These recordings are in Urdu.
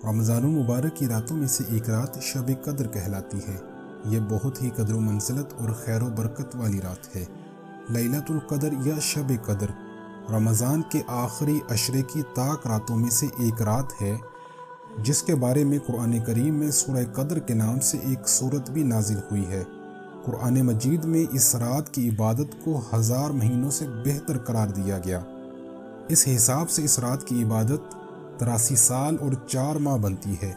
رمضان المبارک کی راتوں میں سے ایک رات شب قدر کہلاتی ہے۔ یہ بہت ہی قدر و منزلت اور خیر و برکت والی رات ہے۔ لیلۃ القدر یا شب قدر رمضان کے آخری عشرے کی طاق راتوں میں سے ایک رات ہے، جس کے بارے میں قرآن کریم میں سورہ قدر کے نام سے ایک سورت بھی نازل ہوئی ہے۔ قرآن مجید میں اس رات کی عبادت کو 1000 مہینوں سے بہتر قرار دیا گیا۔ اس حساب سے اس رات کی عبادت 83 سال اور 4 ماہ بنتی ہے۔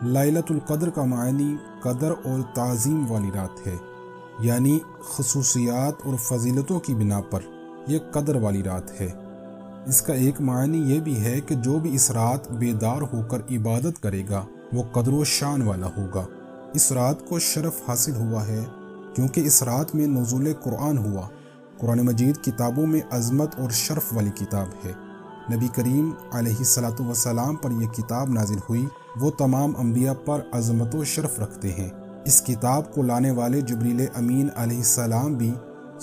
لیلۃ القدر کا معنی قدر اور تعظیم والی رات ہے، یعنی خصوصیات اور فضیلتوں کی بنا پر یہ قدر والی رات ہے۔ اس کا ایک معنی یہ بھی ہے کہ جو بھی اس رات بیدار ہو کر عبادت کرے گا وہ قدر و شان والا ہوگا۔ اس رات کو شرف حاصل ہوا ہے کیونکہ اس رات میں نزول قرآن ہوا۔ قرآن مجید کتابوں میں عظمت اور شرف والی کتاب ہے۔ نبی کریم علیہ الصلاۃ والسلام پر یہ کتاب نازل ہوئی۔ وہ تمام انبیاء پر عظمت و شرف رکھتے ہیں۔ اس کتاب کو لانے والے جبریل امین علیہ السلام بھی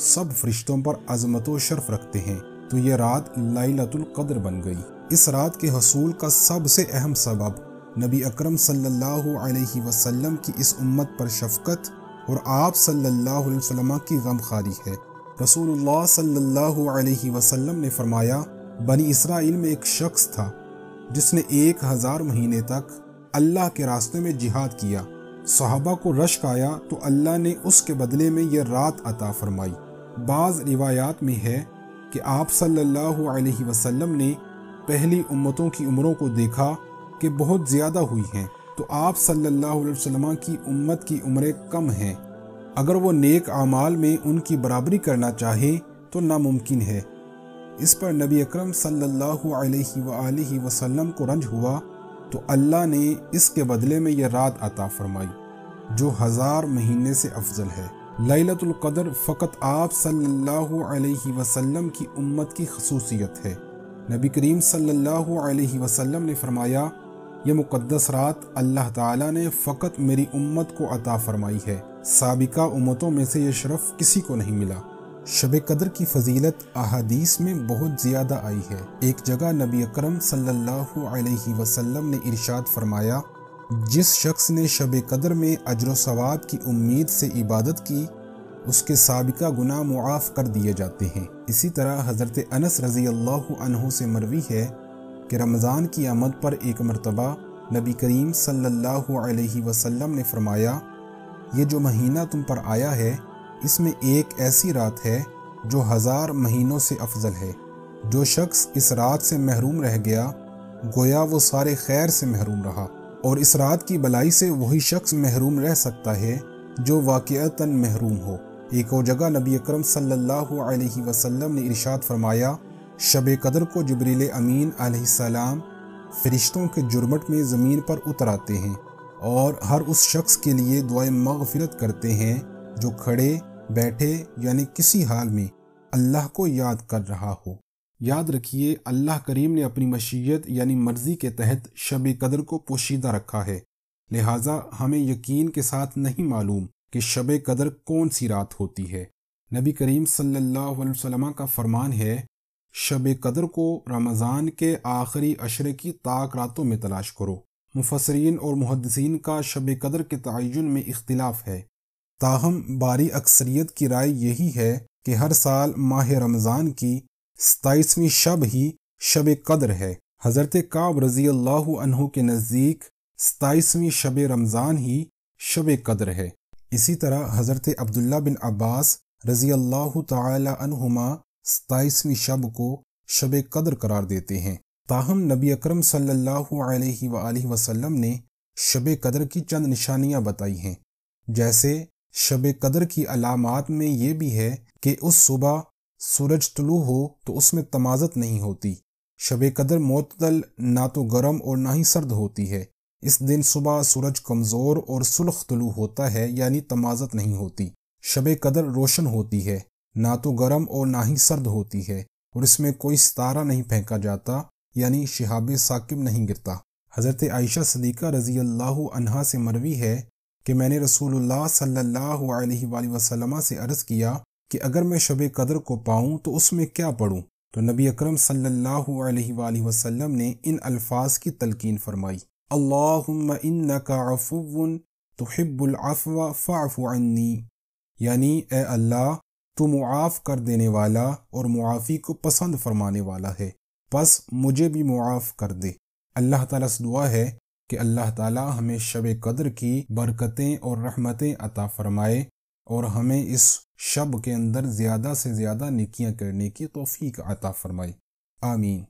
سب فرشتوں پر عظمت و شرف رکھتے ہیں، تو یہ رات لیلۃ القدر بن گئی۔ اس رات کے حصول کا سب سے اہم سبب نبی اکرم صلی اللہ علیہ وسلم کی اس امت پر شفقت اور آپ صلی اللہ علیہ وسلم کی غمخواری ہے۔ رسول اللہ صلی اللہ علیہ وسلم نے فرمایا، بنی اسرائیل میں ایک شخص تھا جس نے 1000 مہینے تک اللہ کے راستے میں جہاد کیا۔ صحابہ کو رشک آیا تو اللہ نے اس کے بدلے میں یہ رات عطا فرمائی۔ بعض روایات میں ہے کہ آپ صلی اللہ علیہ وسلم نے پہلی امتوں کی عمروں کو دیکھا کہ بہت زیادہ ہوئی ہیں، تو آپ صلی اللہ علیہ وسلم کی امت کی عمریں کم ہیں۔ اگر وہ نیک اعمال میں ان کی برابری کرنا چاہے تو ناممکن ہے۔ اس پر نبی اکرم صلی اللہ علیہ وآلہ وسلم کو رنج ہوا تو اللہ نے اس کے بدلے میں یہ رات عطا فرمائی جو 1000 مہینے سے افضل ہے۔ لیلۃ القدر فقط آپ صلی اللہ علیہ وسلم کی امت کی خصوصیت ہے۔ نبی کریم صلی اللہ علیہ وسلم نے فرمایا، یہ مقدس رات اللہ تعالیٰ نے فقط میری امت کو عطا فرمائی ہے، سابقہ امتوں میں سے یہ شرف کسی کو نہیں ملا۔ شب قدر کی فضیلت احادیث میں بہت زیادہ آئی ہے۔ ایک جگہ نبی اکرم صلی اللہ علیہ وسلم نے ارشاد فرمایا، جس شخص نے شب قدر میں اجر و ثواب کی امید سے عبادت کی، اس کے سابقہ گناہ معاف کر دیے جاتے ہیں۔ اسی طرح حضرت انس رضی اللہ عنہ سے مروی ہے کہ رمضان کی آمد پر ایک مرتبہ نبی کریم صلی اللہ علیہ وسلم نے فرمایا، یہ جو مہینہ تم پر آیا ہے اس میں ایک ایسی رات ہے جو 1000 مہینوں سے افضل ہے۔ جو شخص اس رات سے محروم رہ گیا گویا وہ سارے خیر سے محروم رہا، اور اس رات کی بلائی سے وہی شخص محروم رہ سکتا ہے جو واقعتاً محروم ہو۔ ایک اور جگہ نبی اکرم صلی اللہ علیہ وسلم نے ارشاد فرمایا، شب قدر کو جبریل امین علیہ السلام فرشتوں کے جرمٹ میں زمین پر اتر آتے ہیں اور ہر اس شخص کے لیے دعائے مغفرت کرتے ہیں جو کھڑے بیٹھے یعنی کسی حال میں اللہ کو یاد کر رہا ہو۔ یاد رکھیے، اللہ کریم نے اپنی مشیت یعنی مرضی کے تحت شب قدر کو پوشیدہ رکھا ہے، لہٰذا ہمیں یقین کے ساتھ نہیں معلوم کہ شب قدر کون سی رات ہوتی ہے۔ نبی کریم صلی اللہ علیہ وسلم کا فرمان ہے، شب قدر کو رمضان کے آخری عشرے کی طاق راتوں میں تلاش کرو۔ مفسرین اور محدثین کا شب قدر کے تعین میں اختلاف ہے، تاہم باری اکثریت کی رائے یہی ہے کہ ہر سال ماہ رمضان کی 27ویں شب ہی شب قدر ہے۔ حضرت کعب رضی اللہ عنہ کے نزدیک 27ویں شب رمضان ہی شب قدر ہے۔ اسی طرح حضرت عبداللہ بن عباس رضی اللہ تعالی عنہما 27ویں شب کو شب قدر قرار دیتے ہیں۔ تاہم نبی اکرم صلی اللہ علیہ وآلہ وسلم نے شب قدر کی چند نشانیاں بتائی ہیں، جیسے شب قدر کی علامات میں یہ بھی ہے کہ اس صبح سورج طلوع ہو تو اس میں تمازت نہیں ہوتی۔ شب قدر معتدل، نہ تو گرم اور نہ ہی سرد ہوتی ہے۔ اس دن صبح سورج کمزور اور سرخ طلوع ہوتا ہے، یعنی تمازت نہیں ہوتی۔ شب قدر روشن ہوتی ہے، نہ تو گرم اور نہ ہی سرد ہوتی ہے، اور اس میں کوئی ستارہ نہیں پھینکا جاتا، یعنی شہاب ثاقب نہیں گرتا۔ حضرت عائشہ صدیقہ رضی اللہ عنہا سے مروی ہے کہ میں نے رسول اللہ صلی اللہ علیہ وآلہ وسلم سے عرض کیا کہ اگر میں شب قدر کو پاؤں تو اس میں کیا پڑھوں؟ تو نبی اکرم صلی اللہ علیہ وآلہ وسلم نے ان الفاظ کی تلقین فرمائی، اللہم انک عفو تحب العفو فاعف عنی، یعنی اے اللہ تو معاف کر دینے والا اور معافی کو پسند فرمانے والا ہے، پس مجھے بھی معاف کر دے۔ اللہ تعالیٰ سے دعا ہے کہ اللہ تعالیٰ ہمیں شب قدر کی برکتیں اور رحمتیں عطا فرمائے اور ہمیں اس شب کے اندر زیادہ سے زیادہ نیکیاں کرنے کی توفیق عطا فرمائے، آمین۔